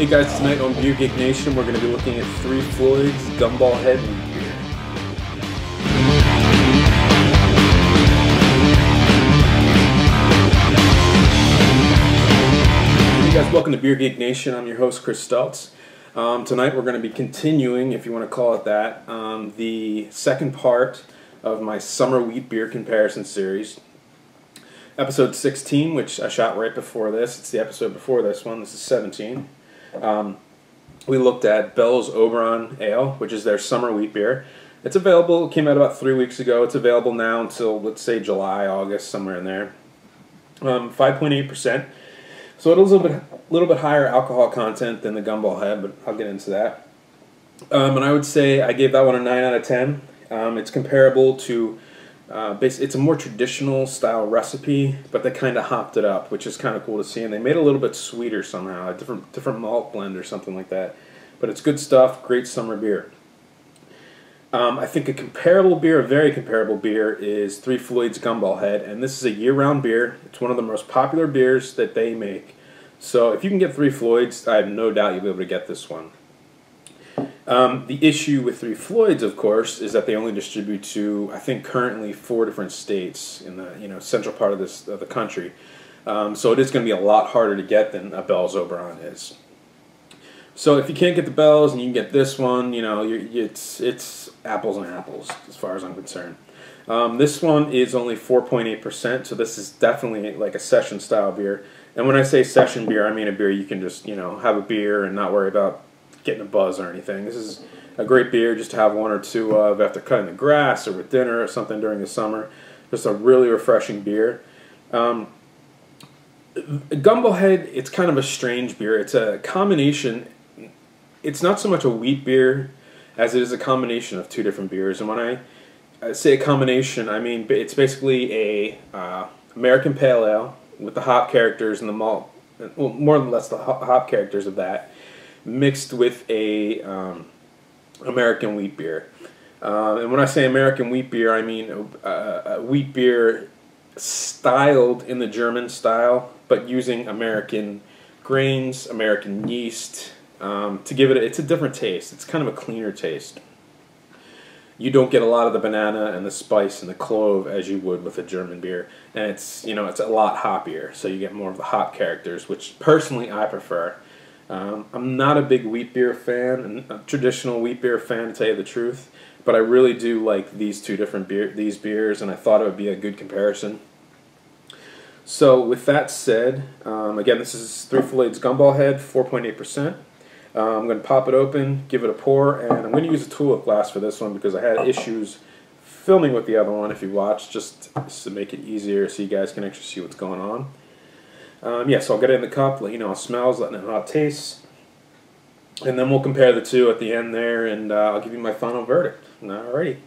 Hey guys, tonight on Beer Geek Nation we're going to be looking at 3 Floyds Gumballhead wheat beer. Hey guys, welcome to Beer Geek Nation. I'm your host Chris Stultz. Tonight we're going to be continuing, if you want to call it that, the second part of my summer wheat beer comparison series. Episode 16, which I shot right before this. It's the episode before this one. This is 17. We looked at Bell's Oberon Ale, which is their summer wheat beer. It's available. It came out about 3 weeks ago. It's available now until, let's say, July, August, somewhere in there. 5.8%. So it is a little bit higher alcohol content than the Gumballhead, but I'll get into that. And I would say I gave that one a 9 out of 10. It's comparable to, it's a more traditional style recipe, but they kind of hopped it up, which is kind of cool to see. And they made it a little bit sweeter somehow, a different malt blend or something like that. But it's good stuff, great summer beer. I think a very comparable beer is 3 Floyds Gumballhead, and this is a year-round beer. It's one of the most popular beers that they make. So if you can get 3 Floyds, I have no doubt you'll be able to get this one. The issue with 3 Floyds, of course, is that they only distribute to, I think, currently 4 different states in the central part of the country. So it is going to be a lot harder to get than a Bell's Oberon is. So if you can't get the Bell's and you can get this one, it's apples and apples as far as I'm concerned. This one is only 4.8%, so this is definitely like a session style beer. And when I say session beer, I mean a beer you can just have a beer and not worry about getting a buzz or anything. This is a great beer just to have 1 or 2 of after cutting the grass or with dinner or something during the summer. Just a really refreshing beer. Gumballhead, it's kind of a strange beer. It's a combination. It's not so much a wheat beer as it is a combination of 2 different beers. And when I say a combination, I mean it's basically a American Pale Ale with the hop characters and the malt, well, more or less the hop characters of that, mixed with a American wheat beer. And when I say American wheat beer, I mean a wheat beer styled in the German style, but using American grains, American yeast, to give it's a different taste. It's kind of a cleaner taste. You don't get a lot of the banana and the spice and the clove as you would with a German beer, and it's a lot hoppier, so you get more of the hop characters, which personally I prefer. I'm not a big wheat beer fan, a traditional wheat beer fan to tell you the truth, but I really do like these 2 different beers, and I thought it would be a good comparison. So with that said, again, this is 3 Floyds Gumballhead, 4.8%. I'm going to pop it open, give it a pour, and I'm going to use a tulip glass for this one because I had issues filming with the other one, if you watch, just to make it easier so you guys can actually see what's going on. So I'll get it in the cup, let you know how it smells, let you know how it tastes, and then we'll compare the 2 at the end there, and I'll give you my final verdict. Alrighty.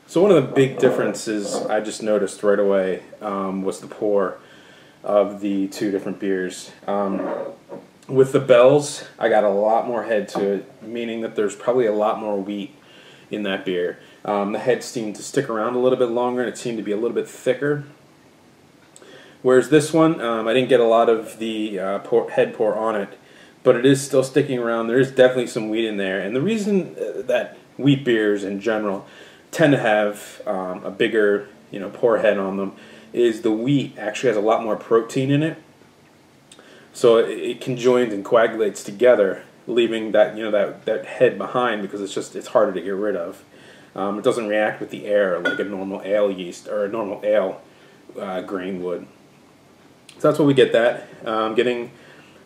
So one of the big differences I just noticed right away was the pour of the 2 different beers. With the Bell's, I got a lot more head to it, meaning that there's probably a lot more wheat in that beer. The head seemed to stick around a little bit longer, and it seemed to be a little bit thicker. Whereas this one, I didn't get a lot of the head pour on it, but it is still sticking around. There is definitely some wheat in there. And the reason that wheat beers in general tend to have a bigger, pour head on them is the wheat actually has a lot more protein in it, so it conjoins and coagulates together, leaving that that head behind because it's harder to get rid of. It doesn't react with the air like a normal ale yeast or a normal ale grain would. So that's what we get. Getting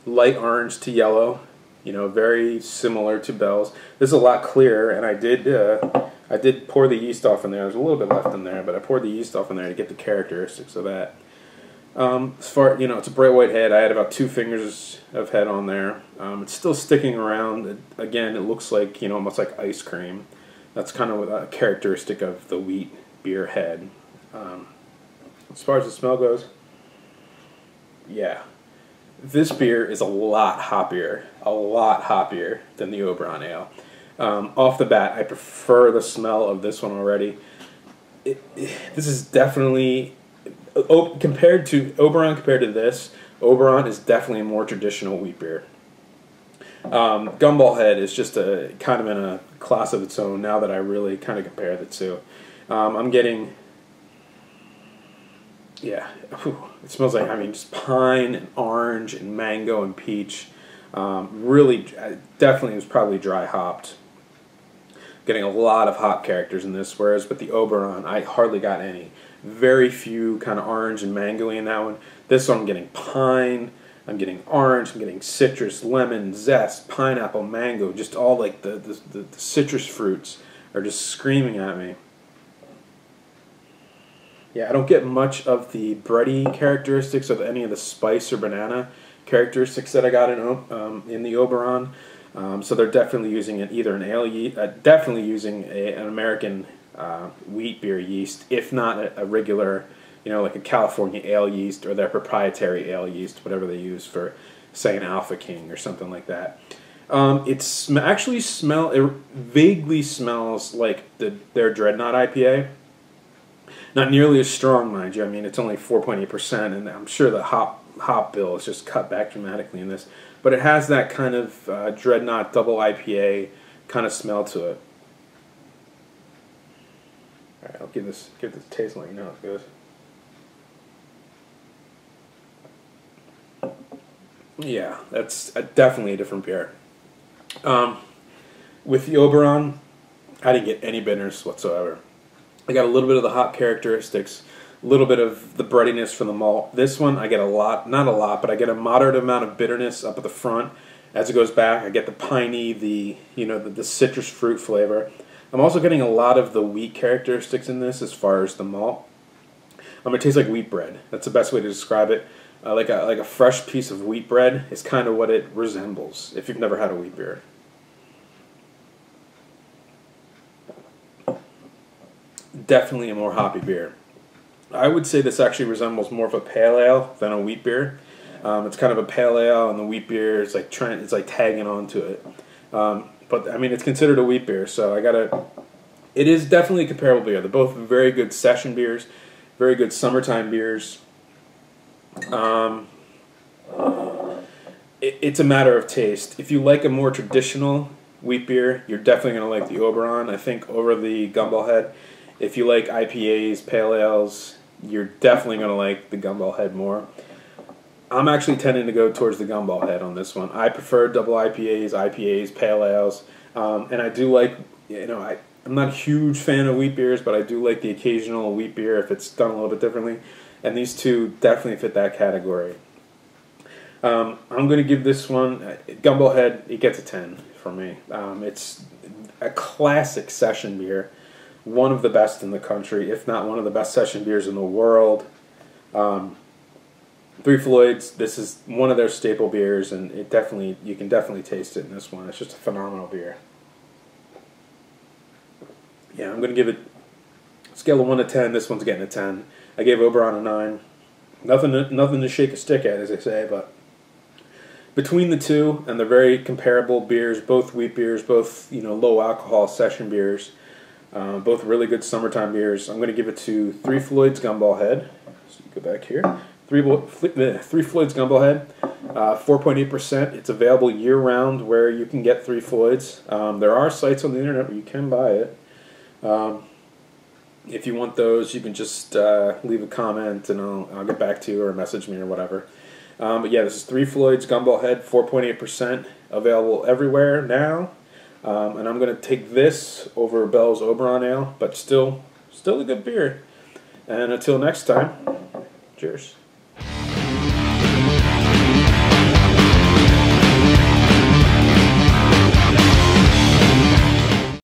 light orange to yellow, very similar to Bell's. This is a lot clearer, and I did pour the yeast off in there. There's a little bit left in there, but I poured the yeast off in there to get the characteristics of that. As far, it's a bright white head. I had about 2 fingers of head on there. It's still sticking around. Again, it looks like, almost like ice cream. That's kind of a characteristic of the wheat beer head. As far as the smell goes, yeah, this beer is a lot hoppier than the Oberon Ale. Off the bat, I prefer the smell of this one already. This is definitely, compared to Oberon, compared to this, Oberon is definitely a more traditional wheat beer. Gumballhead is just a kind of in a class of its own now that I really kind of compare the two. I'm getting, yeah, it smells like, I mean, just pine and orange and mango and peach. Really, definitely was probably dry hopped. Getting a lot of hop characters in this, whereas with the Oberon, I hardly got any. Very few kind of orange and mango in that one. This one I'm getting pine, I'm getting orange, I'm getting citrus, lemon, zest, pineapple, mango, just all like the citrus fruits are just screaming at me. Yeah, I don't get much of the bready characteristics of any of the spice or banana characteristics that I got in the Oberon. So they're definitely using either an ale yeast, definitely using an American wheat beer yeast, if not a regular, you know, like a California ale yeast or their proprietary ale yeast, whatever they use for, say, an Alpha King or something like that. It vaguely smells like their Dreadnought IPA. Not nearly as strong, mind you. I mean, it's only 4.8%, and I'm sure the hop bill is just cut back dramatically in this. But it has that kind of Dreadnought double IPA kind of smell to it. All right, I'll give this a taste and let you know how it goes. Yeah, that's definitely a different beer. With the Oberon, I didn't get any bitterness whatsoever. I got a little bit of the hop characteristics, a little bit of the breadiness from the malt. This one, I get a lot, not a lot, but I get a moderate amount of bitterness up at the front. As it goes back, I get the piney, the citrus fruit flavor. I'm also getting a lot of the wheat characteristics in this as far as the malt. It tastes like wheat bread. That's the best way to describe it. Like a fresh piece of wheat bread is kind of what it resembles if you've never had a wheat beer. Definitely a more hoppy beer. I would say this actually resembles more of a pale ale than a wheat beer. It's kind of a pale ale, and the wheat beer is like tagging onto it. But I mean, it's considered a wheat beer, so it is definitely a comparable beer. They're both very good session beers, very good summertime beers. It's a matter of taste. If you like a more traditional wheat beer, you're definitely going to like the Oberon, I think, over the Gumballhead. If you like IPAs, pale ales, you're definitely going to like the Gumballhead more. I'm actually tending to go towards the Gumballhead on this one. I prefer double IPAs, pale ales, and I do like, I'm not a huge fan of wheat beers, but I do like the occasional wheat beer if it's done a little bit differently, and these two definitely fit that category. I'm going to give this one, Gumballhead, it gets a 10 for me. It's a classic session beer. One of the best in the country, if not one of the best session beers in the world. Three Floyds, this is one of their staple beers, and you can definitely taste it in this one. It's just a phenomenal beer. Yeah, I'm going to give it a scale of 1 to 10. This one's getting a 10. I gave Oberon a 9. Nothing to shake a stick at, as they say, but between the two, and they're very comparable beers, both wheat beers, both low alcohol session beers. Both really good summertime beers. I'm going to give it to Three Floyds Gumballhead. So you go back here. Three Floyds Gumballhead, 4.8%. It's available year-round where you can get Three Floyds. There are sites on the internet where you can buy it. If you want those, you can just leave a comment and I'll get back to you or message me or whatever. But yeah, this is Three Floyds Gumballhead, 4.8%. Available everywhere now. And I'm going to take this over Bell's Oberon Ale, but still a good beer. And until next time, cheers.